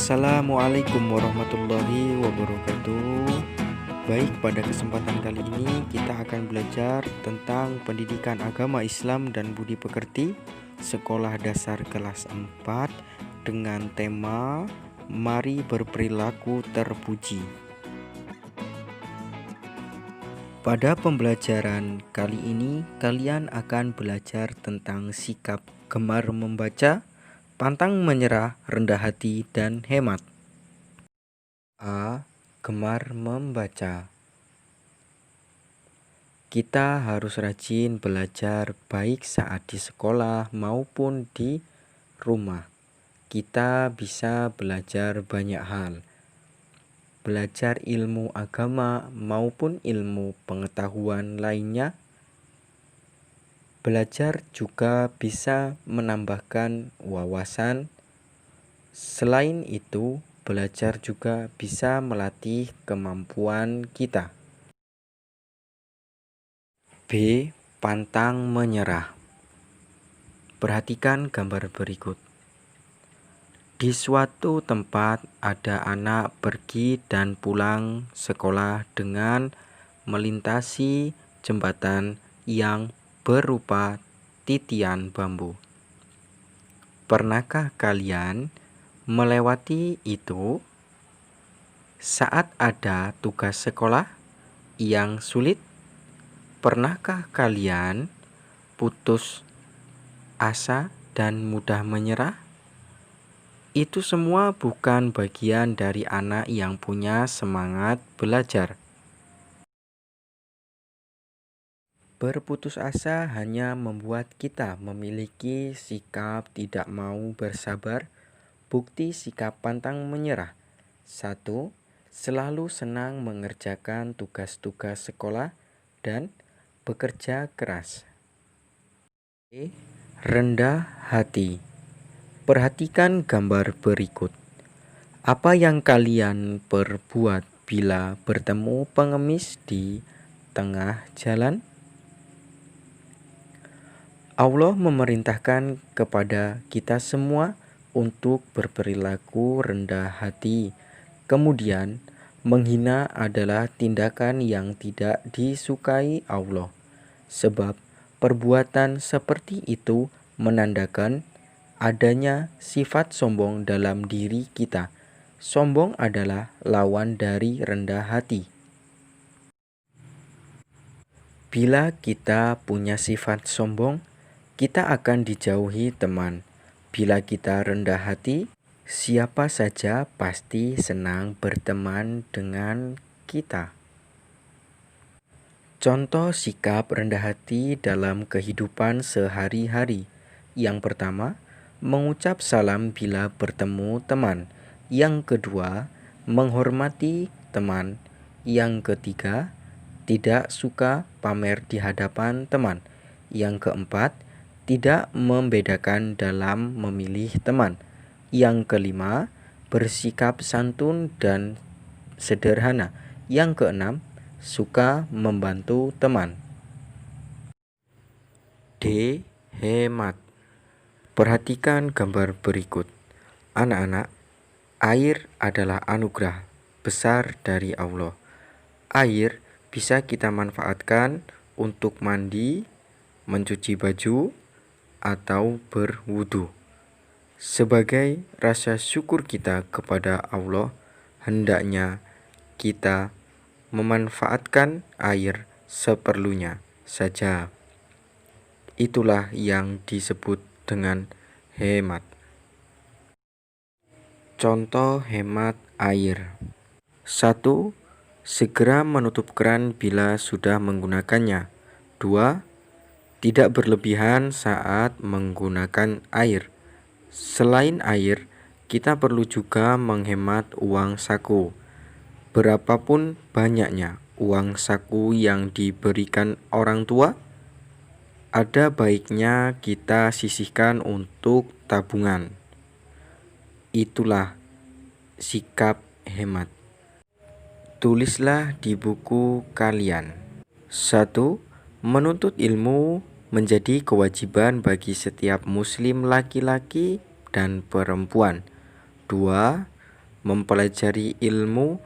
Assalamualaikum warahmatullahi wabarakatuh. Baik, pada kesempatan kali ini kita akan belajar tentang pendidikan agama Islam dan budi pekerti sekolah dasar kelas 4 dengan tema Mari Berperilaku Terpuji. Pada pembelajaran kali ini kalian akan belajar tentang sikap gemar membaca, pantang menyerah, rendah hati, dan hemat. A. Gemar membaca. Kita harus rajin belajar baik saat di sekolah maupun di rumah. Kita bisa belajar banyak hal. Belajar ilmu agama maupun ilmu pengetahuan lainnya. Belajar juga bisa menambahkan wawasan. Selain itu, belajar juga bisa melatih kemampuan kita. B. Pantang menyerah. Perhatikan gambar berikut. Di suatu tempat ada anak pergi dan pulang sekolah dengan melintasi jembatan yang berupa titian bambu. Pernahkah kalian melewati itu? Saat ada tugas sekolah yang sulit, pernahkah kalian putus asa dan mudah menyerah? Itu semua bukan bagian dari anak yang punya semangat belajar. Berputus asa hanya membuat kita memiliki sikap tidak mau bersabar. Bukti sikap pantang menyerah. 1. Selalu senang mengerjakan tugas-tugas sekolah dan bekerja keras. B. Rendah hati. Perhatikan gambar berikut. Apa yang kalian perbuat bila bertemu pengemis di tengah jalan? Allah memerintahkan kepada kita semua untuk berperilaku rendah hati. Kemudian, menghina adalah tindakan yang tidak disukai Allah, sebab perbuatan seperti itu menandakan adanya sifat sombong dalam diri kita. Sombong adalah lawan dari rendah hati. Bila kita punya sifat sombong, kita akan dijauhi teman. Bila kita rendah hati, siapa saja pasti senang berteman dengan kita. Contoh sikap rendah hati dalam kehidupan sehari-hari. Yang pertama, mengucap salam bila bertemu teman. Yang kedua, menghormati teman. Yang ketiga, tidak suka pamer di hadapan teman. Yang keempat, tidak membedakan dalam memilih teman. Yang kelima, bersikap santun dan sederhana. Yang keenam, suka membantu teman. D. Hemat. Perhatikan gambar berikut. Anak-anak, air adalah anugerah besar dari Allah. Air bisa kita manfaatkan untuk mandi, mencuci baju, atau berwudu. Sebagai rasa syukur kita kepada Allah, hendaknya kita memanfaatkan air seperlunya saja. Itulah yang disebut dengan hemat. Contoh hemat air. 1. Segera menutup keran bila sudah menggunakannya. 2. Tidak berlebihan saat menggunakan air. Selain air, kita perlu juga menghemat uang saku. Berapapun banyaknya uang saku yang diberikan orang tua, ada baiknya kita sisihkan untuk tabungan. Itulah sikap hemat. Tulislah di buku kalian. 1. Menuntut ilmu menjadi kewajiban bagi setiap muslim laki-laki dan perempuan. 2. mempelajari ilmu,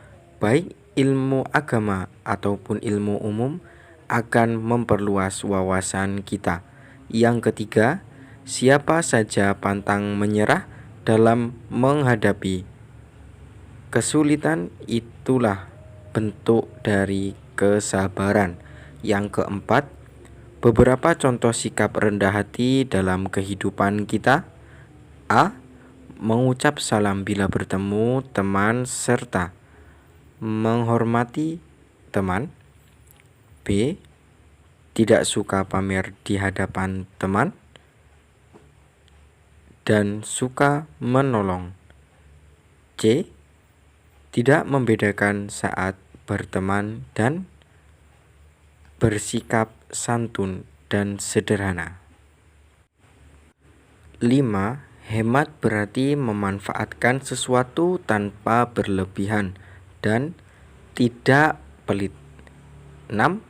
baik ilmu agama ataupun ilmu umum, akan memperluas wawasan kita. Yang ketiga, siapa saja pantang menyerah dalam menghadapi kesulitan, itulah bentuk dari kesabaran. Yang keempat, beberapa contoh sikap rendah hati dalam kehidupan kita. A. Mengucap salam bila bertemu teman serta menghormati teman. B. Tidak suka pamer di hadapan teman dan suka menolong. C. Tidak membedakan saat berteman dan bersikap santun dan sederhana. 5. Hemat berarti memanfaatkan sesuatu tanpa berlebihan dan tidak pelit. 6.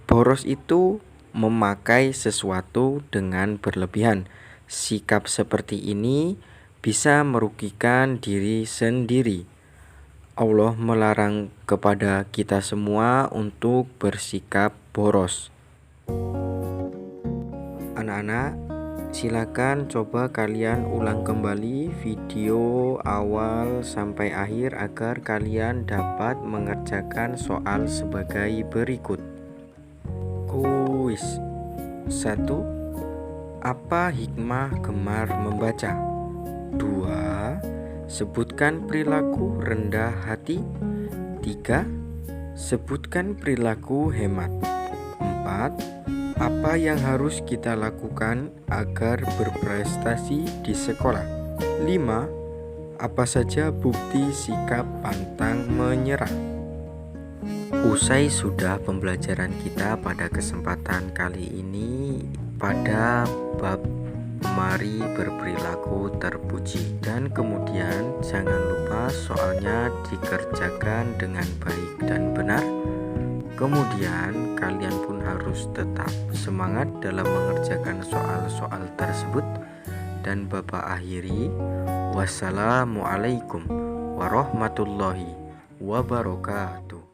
Boros itu memakai sesuatu dengan berlebihan. Sikap seperti ini bisa merugikan diri sendiri. Allah melarang kepada kita semua untuk bersikap boros. Anak-anak, silakan coba kalian ulang kembali video awal sampai akhir agar kalian dapat mengerjakan soal sebagai berikut. Kuis 1. Apa hikmah gemar membaca? 2. Sebutkan perilaku rendah hati. 3. Sebutkan perilaku hemat. 4. Apa yang harus kita lakukan agar berprestasi di sekolah? 5. Apa saja bukti sikap pantang menyerah? Usai sudah pembelajaran kita pada kesempatan kali ini pada bab mari berperilaku terpuji, dan kemudian jangan lupa soalnya dikerjakan dengan baik dan benar. Kemudian kalian pun harus tetap semangat dalam mengerjakan soal-soal tersebut. Dan Bapak akhiri, wassalamualaikum warahmatullahi wabarakatuh.